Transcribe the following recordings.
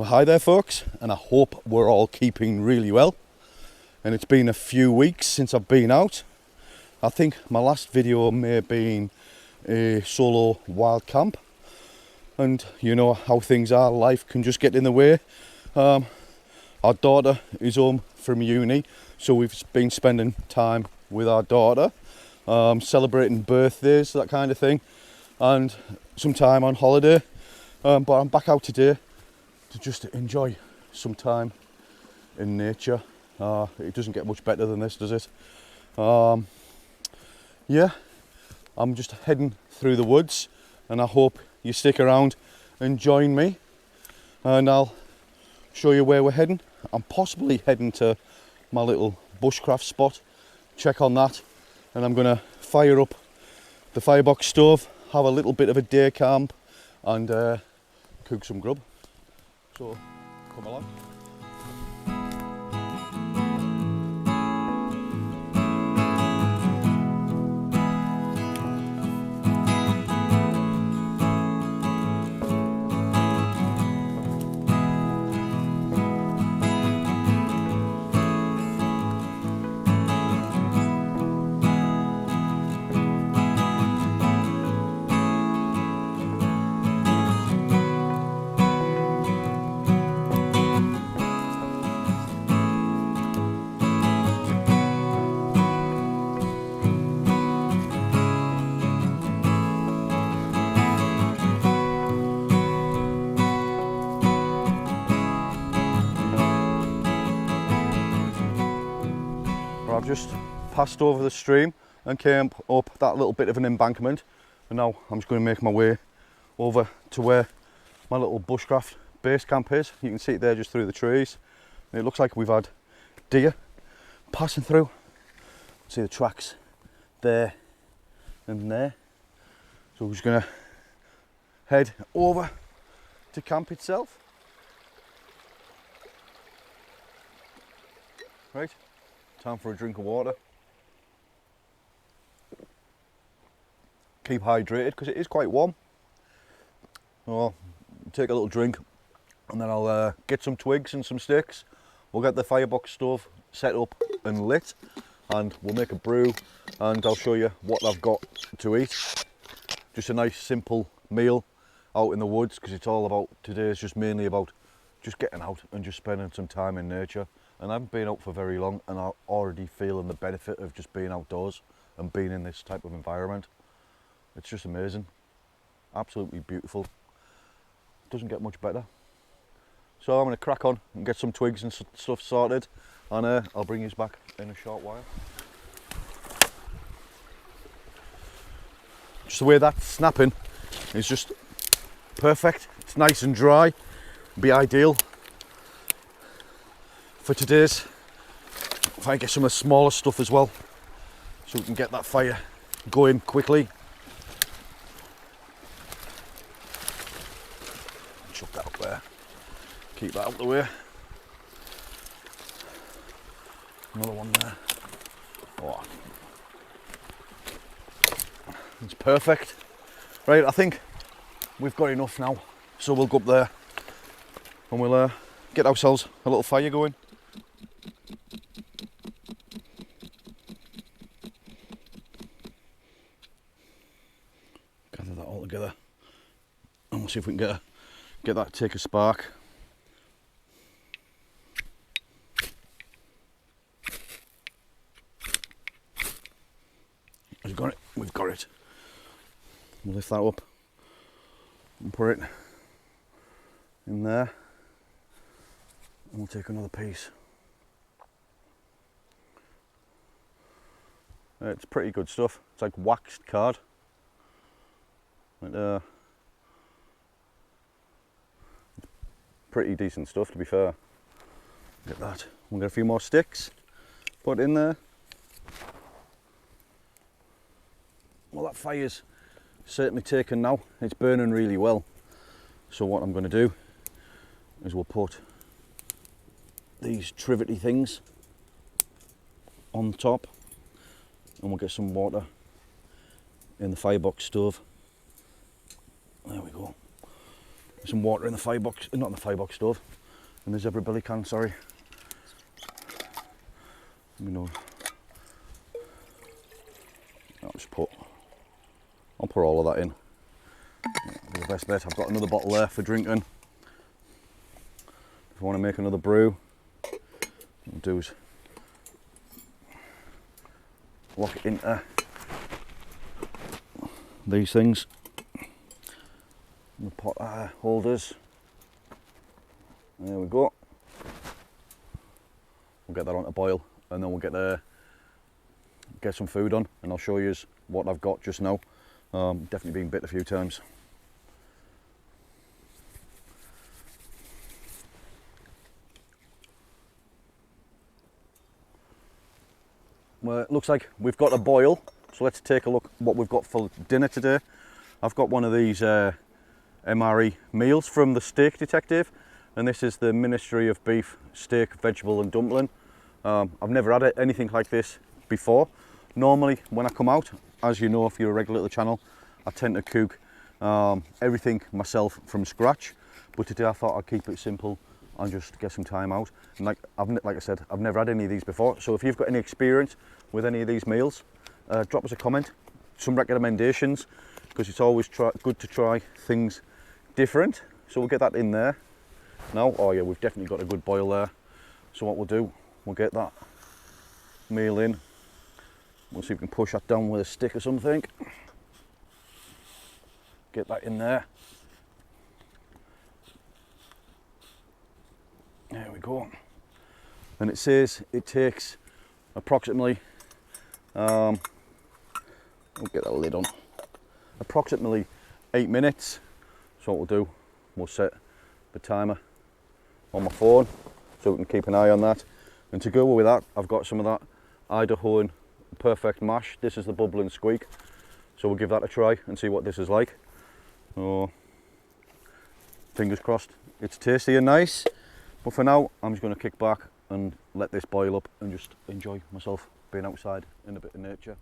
Well, hi there folks, and I hope we're all keeping really well. And it's been a few weeks since I've been out. I think my last video may have been a solo wild camp, and you know how things are, life can just get in the way. Our daughter is home from uni, so we've been spending time with our daughter, celebrating birthdays, that kind of thing, and some time on holiday. But I'm back out today to just enjoy some time in nature. It doesn't get much better than this, does it? Yeah, I'm just heading through the woods, and I hope you stick around and join me, and I'll show you where we're heading. I'm possibly heading to my little bushcraft spot, check on that, and I'm gonna fire up the firebox stove, have a little bit of a day camp, and cook some grub. So come along. I've just passed over the stream and came up that little bit of an embankment, and now I'm just going to make my way over to where my little bushcraft base camp is. You can see it there just through the trees, and it looks like we've had deer passing through. See the tracks there and there. So we're just going to head over to camp itself. Right. Time for a drink of water. Keep hydrated because it is quite warm. So take a little drink, and then I'll get some twigs and some sticks. We'll get the firebox stove set up and lit, and we'll make a brew, and I'll show you what I've got to eat. Just a nice simple meal out in the woods, because it's all about, today is just mainly about just getting out and just spending some time in nature. And I haven't been out for very long, and I'm already feeling the benefit of just being outdoors and being in this type of environment. It's just amazing, absolutely beautiful. Doesn't get much better. So I'm going to crack on and get some twigs and stuff sorted, and I'll bring you back in a short while. Just the way that's snapping is just perfect. It's nice and dry, be ideal for today's. If I get some of the smaller stuff as well, so we can get that fire going quickly. Chuck that up there, keep that out the way. Another one there. Oh, it's perfect. Right, I think we've got enough now, so we'll go up there and we'll get ourselves a little fire going. Gather that all together, and we'll see if we can get that, take a spark. We've got it, we've got it. We'll lift that up and put it in there, and we'll take another piece. It's pretty good stuff. It's like waxed card. But, pretty decent stuff, to be fair. Look at that. We'll get a few more sticks, put in there. Well, that fire's certainly taken now. It's burning really well. So what I'm going to do is we'll put these trivety things on the top, and we'll get some water in the firebox stove. There we go. some water in the firebox, not in the firebox stove, in the zebra belly can, sorry. You know, I'll put all of that in. The best bet. I've got another bottle there for drinking. If I want to make another brew, what I'll do is lock it into these things, the pot holders. There we go. We'll get that on to boil, and then we'll get some food on, and I'll show you what I've got just now. Definitely been bit a few times. Well, it looks like we've got a boil, so let's take a look what we've got for dinner today. I've got one of these MRE meals from the Steak Detective, and this is the Ministry of Beef Steak, Vegetable and Dumpling. I've never had anything like this before. Normally when I come out, as you know if you're a regular to the channel, I tend to cook everything myself from scratch, but today I thought I'd keep it simple and just get some time out. And like I said, I've never had any of these before, so if you've got any experience with any of these meals, drop us a comment, some recommendations, because it's always good to try things different. So we'll get that in there now. Oh yeah, we've definitely got a good boil there. So what we'll do, we'll get that meal in. We'll see if we can push that down with a stick or something. Get that in there. There we go. And it says it takes approximately, we'll get that lid on, approximately 8 minutes. So what we'll do, we'll set the timer on my phone so we can keep an eye on that. And to go with that, I've got some of that Idahoan Perfect Mash. This is the Bubble and Squeak. So we'll give that a try and see what this is like. Oh, fingers crossed it's tasty and nice. But for now, I'm just going to kick back and let this boil up and just enjoy myself being outside in a bit of nature.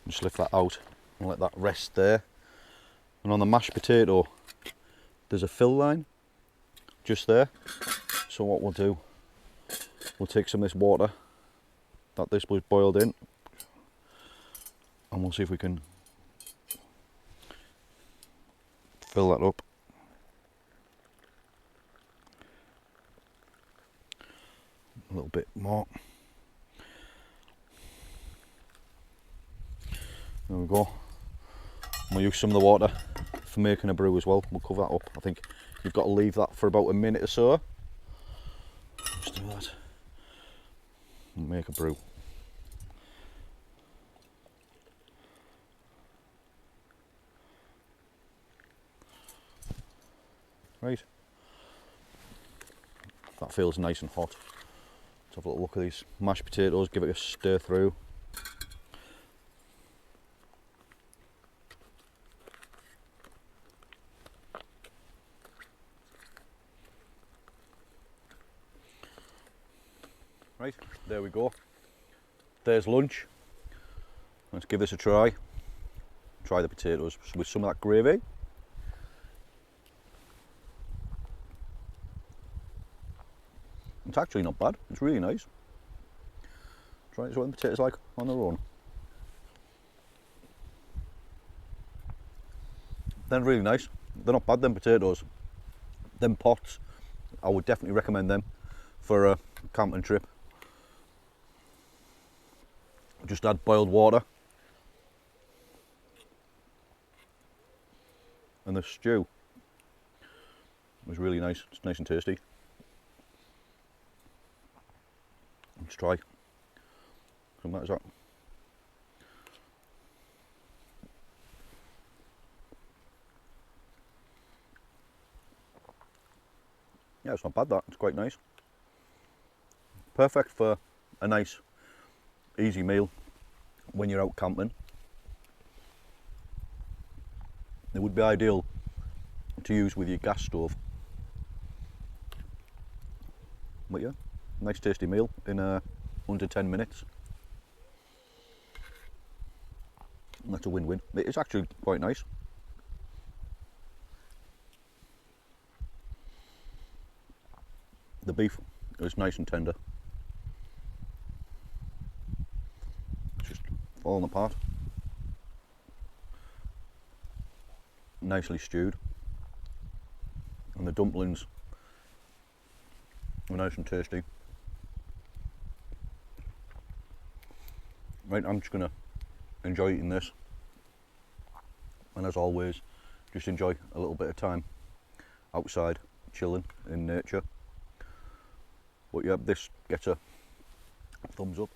Just lift that out and let that rest there. And on the mashed potato, there's a fill line just there. So what we'll do, we'll take some of this water that this was boiled in, and we'll see if we can fill that up. A little bit more. There we go. We'll use some of the water for making a brew as well. We'll cover that up. I think you've got to leave that for about a minute or so. Just do that. And make a brew. Right. That feels nice and hot. Let's have a little look at these mashed potatoes, give it a stir through. Right, there we go. There's lunch. Let's give this a try. Try the potatoes with some of that gravy. It's actually not bad, it's really nice. Try it, what the potatoes like on their own. They're really nice. They're not bad, them potatoes. Them pots, I would definitely recommend them for a camping trip. Just add boiled water and the stew was really nice. It's nice and tasty. Let's try some of that. Yeah, it's not bad, that. It's quite nice. Perfect for a nice easy meal when you're out camping. It would be ideal to use with your gas stove. But yeah, nice tasty meal in under 10 minutes. And that's a win-win. It's actually quite nice. The beef is nice and tender. It's just falling apart. Nicely stewed. And the dumplings are nice and tasty. Right, I'm just gonna enjoy eating this. And as always, just enjoy a little bit of time outside, chilling in nature. But yeah, this gets a thumbs up.